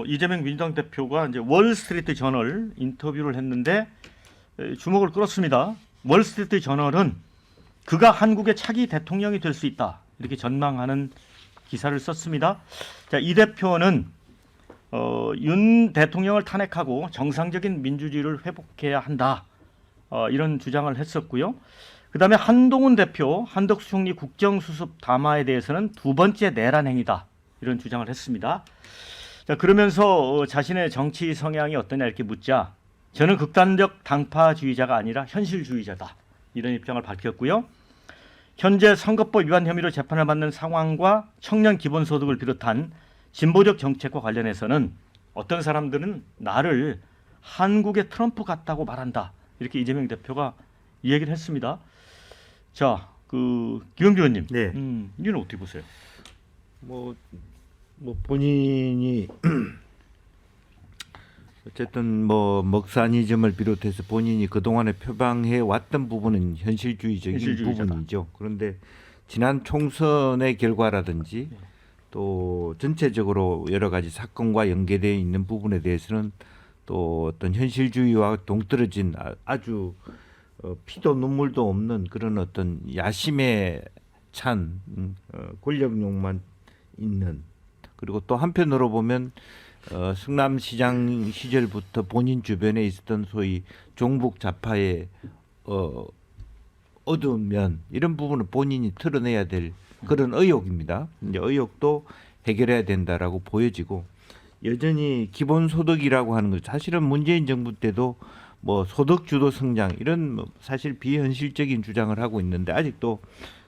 이재명 민주당 대표가 이제 월스트리트 저널 인터뷰를 했는데 주목을 끌었습니다. 월스트리트 저널은 그가 한국의 차기 대통령이 될 수 있다 이렇게 전망하는 기사를 썼습니다. 자, 이 대표는 윤 대통령을 탄핵하고 정상적인 민주주의를 회복해야 한다 이런 주장을 했었고요. 그다음에 한동훈 대표 한덕수 총리 국정수습 담화에 대해서는 두 번째 내란 행위다 이런 주장을 했습니다. 자, 그러면서 자신의 정치 성향이 어떠냐 이렇게 묻자 저는 극단적 당파주의자가 아니라 현실주의자다 이런 입장을 밝혔고요. 현재 선거법 위반 혐의로 재판을 받는 상황과 청년 기본소득을 비롯한 진보적 정책과 관련해서는 어떤 사람들은 나를 한국의 트럼프 같다고 말한다 이렇게 이재명 대표가 얘기를 했습니다. 자, 김영주 의원님, 네. 이건 어떻게 보세요? 뭐 본인이 어쨌든 뭐 먹사니즘을 비롯해서 본인이 그동안에 표방해 왔던 부분은 현실주의적인 현실주의자다. 부분이죠. 그런데 지난 총선의 결과라든지 또 전체적으로 여러 가지 사건과 연계되어 있는 부분에 대해서는 또 어떤 현실주의와 동떨어진 아주 피도 눈물도 없는 그런 어떤 야심에 찬 권력욕만 있는, 그리고 또 한편으로 보면 성남시장 시절부터 본인 주변에 있었던 소위 종북 좌파의 어두운 면, 이런 부분을 본인이 털어내야 될 그런 의혹입니다. 이제 의혹도 해결해야 된다라고 보여지고, 여전히 기본소득이라고 하는 것, 사실은 문재인 정부 때도 뭐 소득 주도 성장 이런 사실 비현실적인 주장을 하고 있는데, 아직도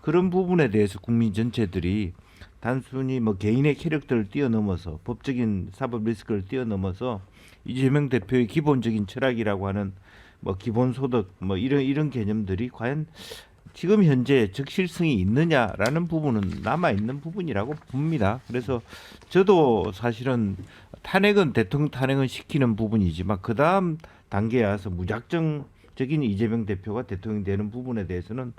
그런 부분에 대해서 국민 전체들이 단순히 뭐 개인의 캐릭터를 뛰어넘어서 법적인 사법 리스크를 뛰어넘어서 이재명 대표의 기본적인 철학이라고 하는 뭐 기본소득 뭐 이런 개념들이 과연 지금 현재 적실성이 있느냐라는 부분은 남아 있는 부분이라고 봅니다. 그래서 저도 사실은 대통령 탄핵은 시키는 부분이지만 그 다음 단계에 와서 무작정적인 이재명 대표가 대통령이 되는 부분에 대해서는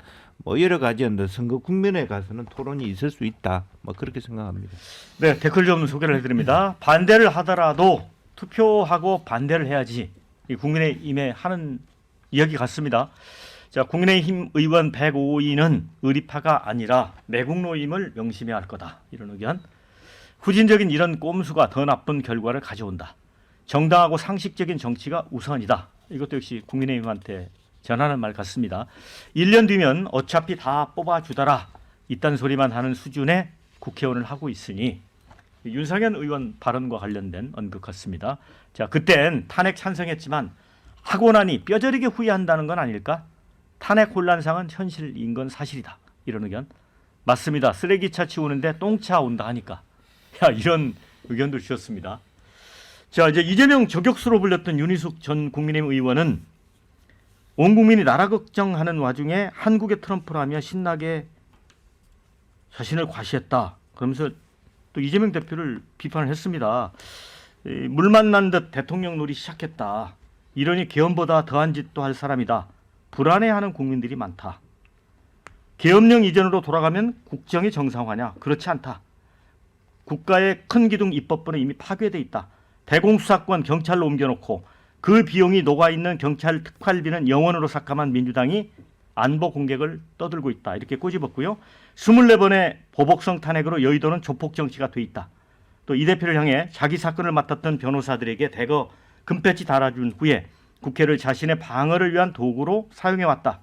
뭐 여러 가지 선거 국면에 가서는 토론이 있을 수 있다. 뭐 그렇게 생각합니다. 네, 댓글 좀 소개를 해드립니다. 반대를 하더라도 투표하고 반대를 해야지. 이 국민의힘에 하는 이야기 같습니다. 자, 국민의힘 의원 105인은 의리파가 아니라 매국노임을 명심해야 할 거다. 이런 의견. 후진적인 이런 꼼수가 더 나쁜 결과를 가져온다. 정당하고 상식적인 정치가 우선이다. 이것도 역시 국민의힘한테 전하는 말 같습니다. 1년 뒤면 어차피 다 뽑아주더라. 이딴 소리만 하는 수준의 국회의원을 하고 있으니 윤상현 의원 발언과 관련된 언급 같습니다. 자, 그땐 탄핵 찬성했지만 하고 나니 뼈저리게 후회한다는 건 아닐까? 탄핵 혼란상은 현실인 건 사실이다. 이런 의견. 맞습니다. 쓰레기차 치우는데 똥차 온다 하니까. 야, 이런 의견도 주셨습니다. 자, 이제 이재명 저격수로 불렸던 윤희숙 전 국민의힘 의원은 온 국민이 나라 걱정하는 와중에 한국의 트럼프라며 신나게 자신을 과시했다. 그러면서 또 이재명 대표를 비판을 했습니다. 물 만난 듯 대통령 놀이 시작했다. 이러니 계엄보다 더한 짓도 할 사람이다. 불안해하는 국민들이 많다. 계엄령 이전으로 돌아가면 국정이 정상화냐? 그렇지 않다. 국가의 큰 기둥 입법부는 이미 파괴돼 있다. 대공수사권 경찰로 옮겨놓고 그 비용이 녹아있는 경찰 특활비는 영원으로 삭감한 민주당이 안보 공격을 떠들고 있다. 이렇게 꼬집었고요. 24번의 보복성 탄핵으로 여의도는 조폭 정치가 돼 있다. 또 이 대표를 향해 자기 사건을 맡았던 변호사들에게 대거 금패치 달아준 후에 국회를 자신의 방어를 위한 도구로 사용해왔다.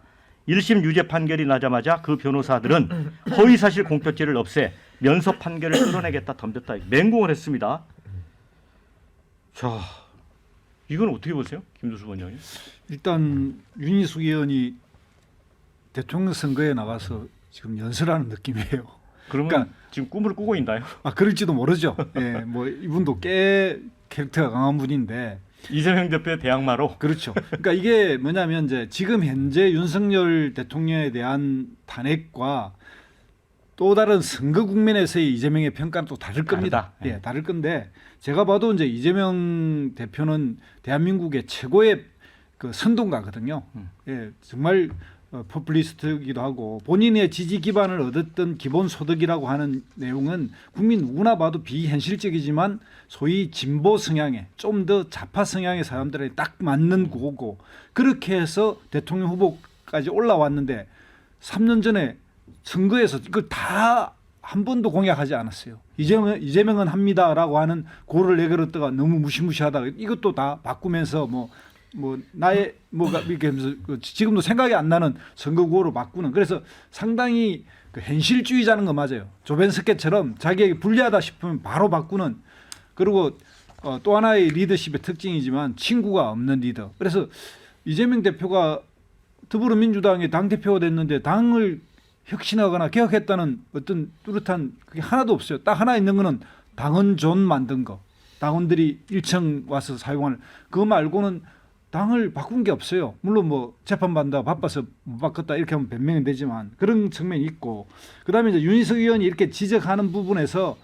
1심 유죄 판결이 나자마자 그 변호사들은 허위사실 공표죄를 없애 면소 판결을 끌어내겠다 덤볐다. 맹공을 했습니다. 자, 이건 어떻게 보세요? 김두수 원장님. 일단 윤희숙 의원이 대통령 선거에 나가서 지금 연설하는 느낌이에요. 그러면 그러니까, 지금 꿈을 꾸고 있나요? 그럴지도 모르죠. 예, 뭐 이분도 꽤 캐릭터가 강한 분인데. 이재명 대표의 대항마로. 그렇죠. 그러니까 이게 뭐냐면 이제 지금 현재 윤석열 대통령에 대한 탄핵과 또 다른 선거 국면에서의 이재명의 평가는 또 다를 겁니다. 다르다. 예, 다를 건데 제가 봐도 이제 이재명 대표는 대한민국의 최고의 그 선동가거든요. 예, 정말 포퓰리스트이기도 하고 본인의 지지 기반을 얻었던 기본소득이라고 하는 내용은 국민 누구나 봐도 비현실적이지만 소위 진보 성향의 좀 더 좌파 성향의 사람들에 딱 맞는 거고 그렇게 해서 대통령 후보까지 올라왔는데 3년 전에 선거에서 이걸 다 한 번도 공약하지 않았어요. 이재명은 합니다라고 하는 고를 내걸었다가 너무 무시무시하다가 이것도 다 바꾸면서 뭐 나의 뭐가 이렇게 하면서 지금도 생각이 안 나는 선거구호로 바꾸는 그래서 상당히 그 현실주의자는 거 맞아요. 조벤스케처럼 자기에게 불리하다 싶으면 바로 바꾸는 그리고 또 하나의 리더십의 특징이지만 친구가 없는 리더. 그래서 이재명 대표가 더불어민주당의 당대표가 됐는데 당을 혁신하거나 개혁했다는 어떤 뚜렷한 그게 하나도 없어요. 딱 하나 있는 거는 당헌존 만든 거. 당원들이 1층 와서 사용하는 그거 말고는 당을 바꾼 게 없어요. 물론 뭐 재판받는다 바빠서 못 바꿨다 이렇게 하면 변명이 되지만 그런 측면이 있고 그다음에 이제 윤희석 의원이 이렇게 지적하는 부분에서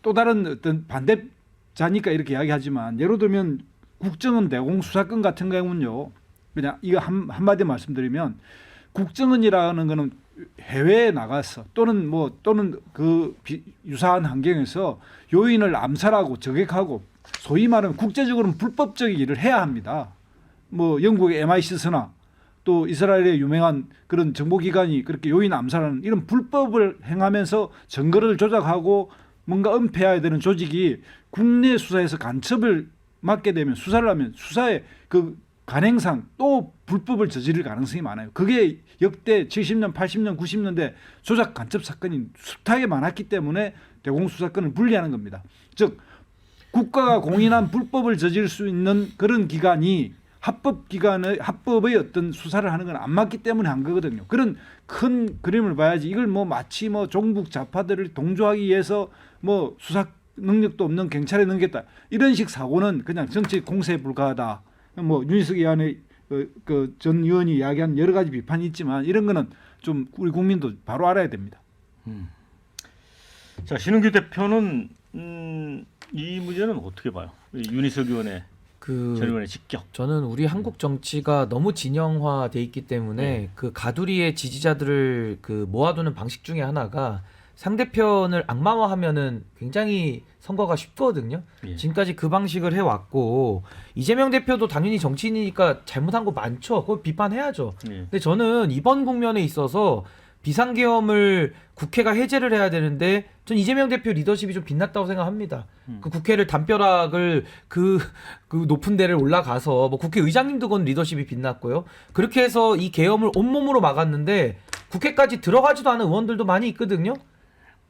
또 다른 어떤 반대자니까 이렇게 이야기하지만 예를 들면 국정원 내공 수사권 같은 경우는요. 그냥 이거 한마디 말씀드리면 국정원이라는 거는 해외에 나가서 또는 그 유사한 환경에서 요인을 암살하고 저격하고 소위 말하면 국제적으로는 불법적인 일을 해야 합니다. 뭐 영국의 MI6나 또 이스라엘의 유명한 그런 정보기관이 그렇게 요인 암살하는 이런 불법을 행하면서 증거를 조작하고 뭔가 은폐해야 되는 조직이 국내 수사에서 간첩을 맡게 되면 수사를 하면 수사의 그 간행상 또 불법을 저지를 가능성이 많아요. 그게 역대 70년, 80년, 90년대 조작 간첩 사건이 숱하게 많았기 때문에 대공수사권을 분리하는 겁니다. 즉 국가가 공인한 불법을 저지를 수 있는 그런 기관이 합법의 어떤 수사를 하는 건 안 맞기 때문에 한 거거든요. 그런 큰 그림을 봐야지 이걸 뭐 마치 뭐 종북 좌파들을 동조하기 위해서 뭐 수사 능력도 없는 경찰에 넘겼다. 이런 식 사고는 그냥 정치 공세에 불과하다. 뭐 윤희석 의원의 전 의원이 이야기한 여러 가지 비판이 있지만 이런 거는 좀 우리 국민도 바로 알아야 됩니다. 자, 신은규 대표는 이 문제는 어떻게 봐요? 윤희석 의원의 전 의원의 직격. 저는 우리 한국 정치가 너무 진영화돼 있기 때문에 그 가두리의 지지자들을 그 모아두는 방식 중에 하나가 상대편을 악마화하면은 굉장히 선거가 쉽거든요. 예. 지금까지 그 방식을 해왔고 이재명 대표도 당연히 정치인이니까 잘못한 거 많죠. 그걸 비판해야죠. 예. 근데 저는 이번 국면에 있어서 비상계엄을 국회가 해제를 해야 되는데 전 이재명 대표 리더십이 좀 빛났다고 생각합니다. 그 국회를 담벼락을 그 높은 데를 올라가서 뭐 국회의장님도 그건 리더십이 빛났고요. 그렇게 해서 이 계엄을 온몸으로 막았는데 국회까지 들어가지도 않은 의원들도 많이 있거든요.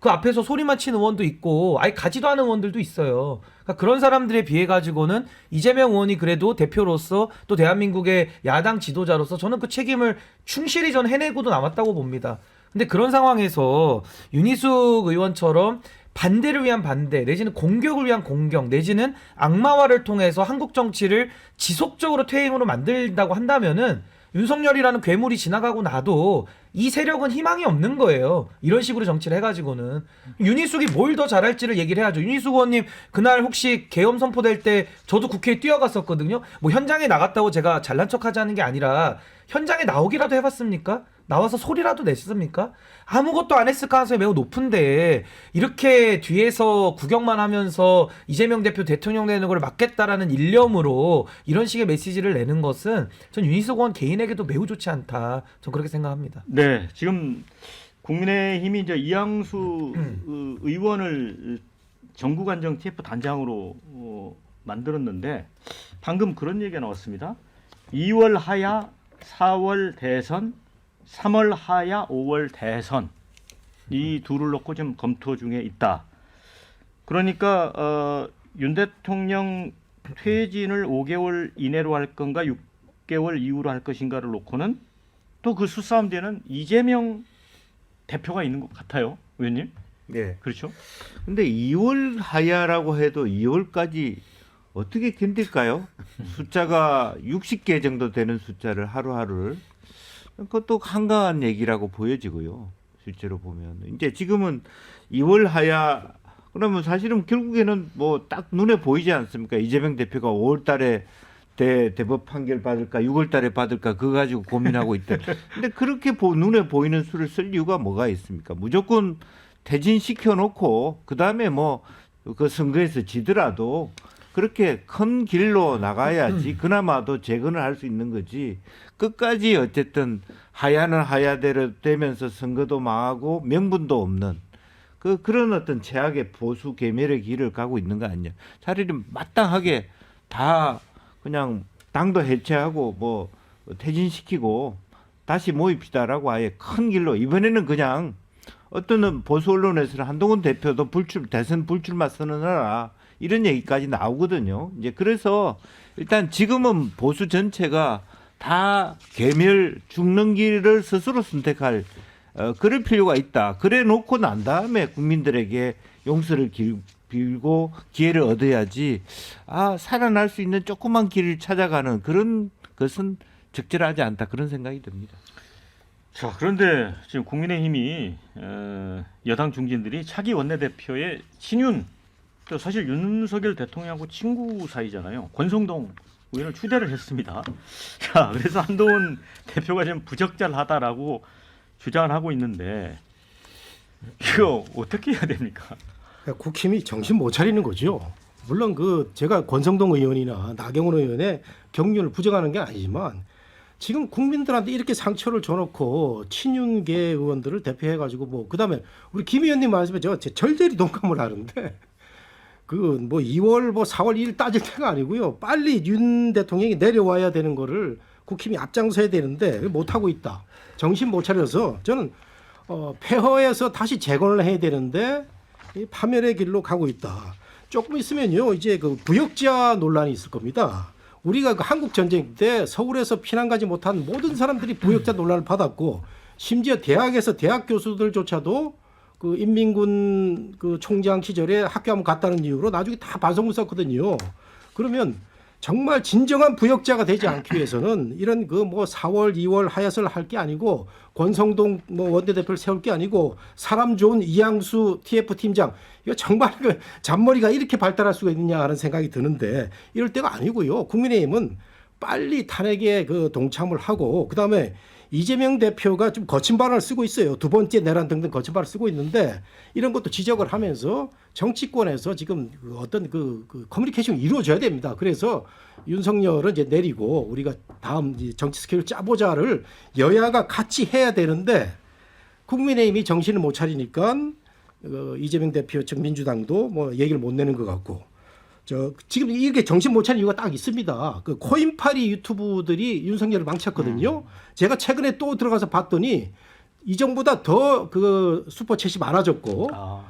그 앞에서 소리만 치는 의원도 있고 아예 가지도 않은 의원들도 있어요. 그러니까 그런 사람들에 비해 가지고는 이재명 의원이 그래도 대표로서 또 대한민국의 야당 지도자로서 저는 그 책임을 충실히 전 해내고도 남았다고 봅니다. 근데 그런 상황에서 윤희숙 의원처럼 반대를 위한 반대 내지는 공격을 위한 공격 내지는 악마화를 통해서 한국 정치를 지속적으로 퇴행으로 만든다고 한다면은 윤석열이라는 괴물이 지나가고 나도 이 세력은 희망이 없는 거예요. 이런 식으로 정치를 해가지고는. 윤희숙이 뭘 더 잘할지를 얘기를 해야죠. 윤희숙 의원님 그날 혹시 계엄 선포될 때 저도 국회에 뛰어갔었거든요. 뭐 현장에 나갔다고 제가 잘난 척하자는 게 아니라 현장에 나오기라도 해봤습니까? 나와서 소리라도 냈습니까? 아무것도 안 했을 가능성이 매우 높은데 이렇게 뒤에서 구경만 하면서 이재명 대표 대통령 되는 걸 막겠다라는 일념으로 이런 식의 메시지를 내는 것은 전 윤희숙 의원 개인에게도 매우 좋지 않다. 전 그렇게 생각합니다. 네, 지금 국민의힘이 이제 이양수 의원을 정국안정 TF 단장으로 만들었는데 방금 그런 얘기가 나왔습니다. 2월 하야 4월 대선 3월 하야 5월 대선 이 둘을 놓고 좀 검토 중에 있다. 그러니까 윤 대통령 퇴진을 5개월 이내로 할 건가 6개월 이후로 할 것인가를 놓고는 또 그 수싸움 뒤에는 이재명 대표가 있는 것 같아요. 의원님. 네. 그렇죠? 근데 2월 하야라고 해도 2월까지 어떻게 견딜까요? 숫자가 60개 정도 되는 숫자를 하루하루를 그것도 한가한 얘기라고 보여지고요. 실제로 보면 이제 지금은 2월 하야 그러면 사실은 결국에는 뭐 딱 눈에 보이지 않습니까? 이재명 대표가 5월달에 대법 판결 받을까 6월달에 받을까 그거 가지고 고민하고 있다. 근데 그렇게 눈에 보이는 수를 쓸 이유가 뭐가 있습니까? 무조건 퇴진시켜 놓고 그 다음에 뭐 그 선거에서 지더라도 그렇게 큰 길로 나가야지 그나마도 재건을 할 수 있는 거지. 끝까지 어쨌든 하야는 하야대로 되면서 선거도 망하고 명분도 없는 그런 어떤 최악의 보수 계멸의 길을 가고 있는 거 아니냐. 차라리 마땅하게 다 그냥 당도 해체하고 뭐 퇴진시키고 다시 모입시다라고 아예 큰 길로 이번에는 그냥 어떤 보수 언론에서는 한동훈 대표도 대선 불출마 선언하라 이런 얘기까지 나오거든요. 이제 그래서 일단 지금은 보수 전체가 다 계멸 죽는 길을 스스로 선택할 그럴 필요가 있다. 그래 놓고 난 다음에 국민들에게 용서를 빌고 기회를 얻어야지 살아날 수 있는 조그만 길을 찾아가는 그런 것은 적절하지 않다. 그런 생각이 듭니다. 자, 그런데 지금 국민의힘이 여당 중진들이 차기 원내대표의 친윤, 또 사실 윤석열 대통령하고 친구 사이잖아요. 권성동 의원을 추대를 했습니다. 자, 그래서 한동훈 대표가 좀 부적절하다라고 주장을 하고 있는데 이거 어떻게 해야 됩니까? 국힘이 정신 못 차리는 거죠. 물론 제가 권성동 의원이나 나경원 의원의 경륜을 부정하는 게 아니지만 지금 국민들한테 이렇게 상처를 줘놓고 친윤계 의원들을 대표해가지고 그다음에 우리 김 의원님 말씀에 제가 절절히 동감을 하는데 2월 4월 2일 따질 때가 아니고요. 빨리 윤 대통령이 내려와야 되는 거를 국힘이 앞장서야 되는데 못 하고 있다. 정신 못 차려서 저는 폐허에서 다시 재건을 해야 되는데 파멸의 길로 가고 있다. 조금 있으면요 이제 부역자 논란이 있을 겁니다. 우리가 한국 전쟁 때 서울에서 피난 가지 못한 모든 사람들이 부역자 논란을 받았고 심지어 대학에서 대학 교수들조차도 인민군 총장 시절에 학교 한번 갔다는 이유로 나중에 다 반성문 썼거든요. 그러면 정말 진정한 부역자가 되지 않기 위해서는 이런 4월, 2월 하야설을 할 게 아니고 권성동 원내대표를 세울 게 아니고 사람 좋은 이양수 TF 팀장 이거 정말 잔머리가 이렇게 발달할 수가 있느냐 하는 생각이 드는데 이럴 때가 아니고요. 국민의힘은 빨리 탄핵에 동참을 하고 그다음에 이재명 대표가 좀 거친 발언을 쓰고 있어요. 두 번째 내란 등등 거친 발언을 쓰고 있는데 이런 것도 지적을 하면서 정치권에서 지금 어떤 커뮤니케이션이 이루어져야 됩니다. 그래서 윤석열은 이제 내리고 우리가 다음 정치 스케줄 짜보자를 여야가 같이 해야 되는데 국민의힘이 정신을 못 차리니까 이재명 대표 측 민주당도 얘기를 못 내는 것 같고 지금 이게 정신 못 차린 이유가 딱 있습니다. 코인파리 유튜브들이 윤석열을 망쳤거든요. 제가 최근에 또 들어가서 봤더니 이전보다 더 슈퍼챗이 많아졌고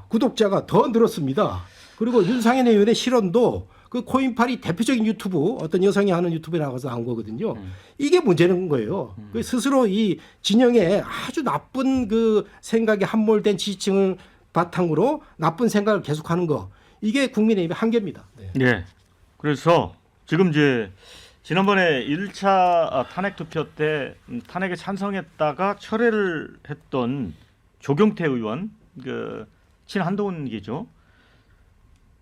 구독자가 더 늘었습니다. 그리고 윤상현 의원의 실언도 코인파리 대표적인 유튜브 어떤 여성이 하는 유튜브에 나가서 나온 거거든요. 이게 문제는 거예요. 스스로 이 진영에 아주 나쁜 생각에 함몰된 지지층을 바탕으로 나쁜 생각을 계속하는 거. 이게 국민의힘의 한계입니다. 네. 그래서 지금 이제 지난번에 1차 탄핵 투표 때 탄핵에 찬성했다가 철회를 했던 조경태 의원, 친한동훈계죠.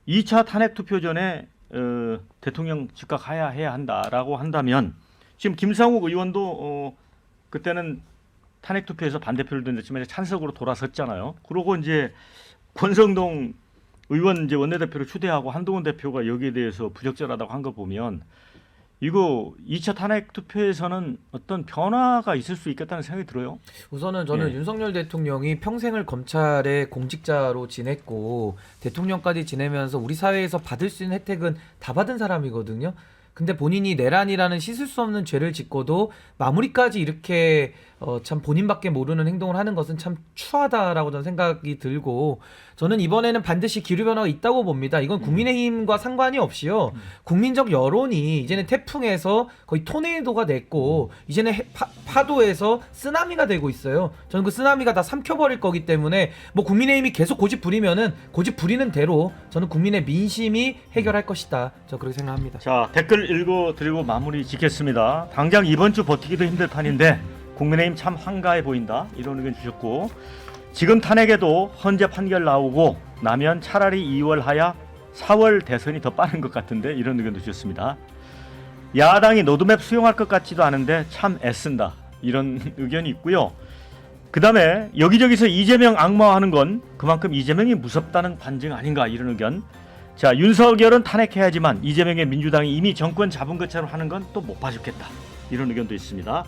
2차 탄핵 투표 전에 대통령 즉각 하야해야 한다라고 한다면 지금 김상욱 의원도 그때는 탄핵 투표에서 반대표를 던졌지만 찬석으로 돌아섰잖아요. 그러고 이제 권성동 의원 이제 원내대표를 추대하고 한동훈 대표가 여기에 대해서 부적절하다고 한 거 보면 이거 2차 탄핵 투표에서는 어떤 변화가 있을 수 있겠다는 생각이 들어요. 우선은 저는 윤석열 대통령이 평생을 검찰의 공직자로 지냈고 대통령까지 지내면서 우리 사회에서 받을 수 있는 혜택은 다 받은 사람이거든요. 근데 본인이 내란이라는 씻을 수 없는 죄를 짓고도 마무리까지 이렇게 참 본인밖에 모르는 행동을 하는 것은 참 추하다라고 저는 생각이 들고 저는 이번에는 반드시 기류변화가 있다고 봅니다. 이건 국민의힘과 상관이 없이요. 국민적 여론이 이제는 태풍에서 거의 토네이도가 됐고 이제는 파도에서 쓰나미가 되고 있어요. 저는 그 쓰나미가 다 삼켜버릴 거기 때문에 국민의힘이 계속 고집 부리면은 고집 부리는 대로 저는 국민의 민심이 해결할 것이다. 저 그렇게 생각합니다. 자, 댓글 읽어드리고 마무리 짓겠습니다. 당장 이번 주 버티기도 힘들 판인데 국민의힘 참 한가해 보인다 이런 의견 주셨고 지금 탄핵에도 헌재 판결 나오고 나면 차라리 2월 하야 4월 대선이 더 빠른 것 같은데 이런 의견도 주셨습니다. 야당이 로드맵 수용할 것 같지도 않은데 참 애쓴다. 이런 의견이 있고요. 그 다음에 여기저기서 이재명 악마화하는 건 그만큼 이재명이 무섭다는 반증 아닌가 이런 의견. 자, 윤석열은 탄핵해야지만 이재명의 민주당이 이미 정권 잡은 것처럼 하는 건 또 못 봐주겠다. 이런 의견도 있습니다.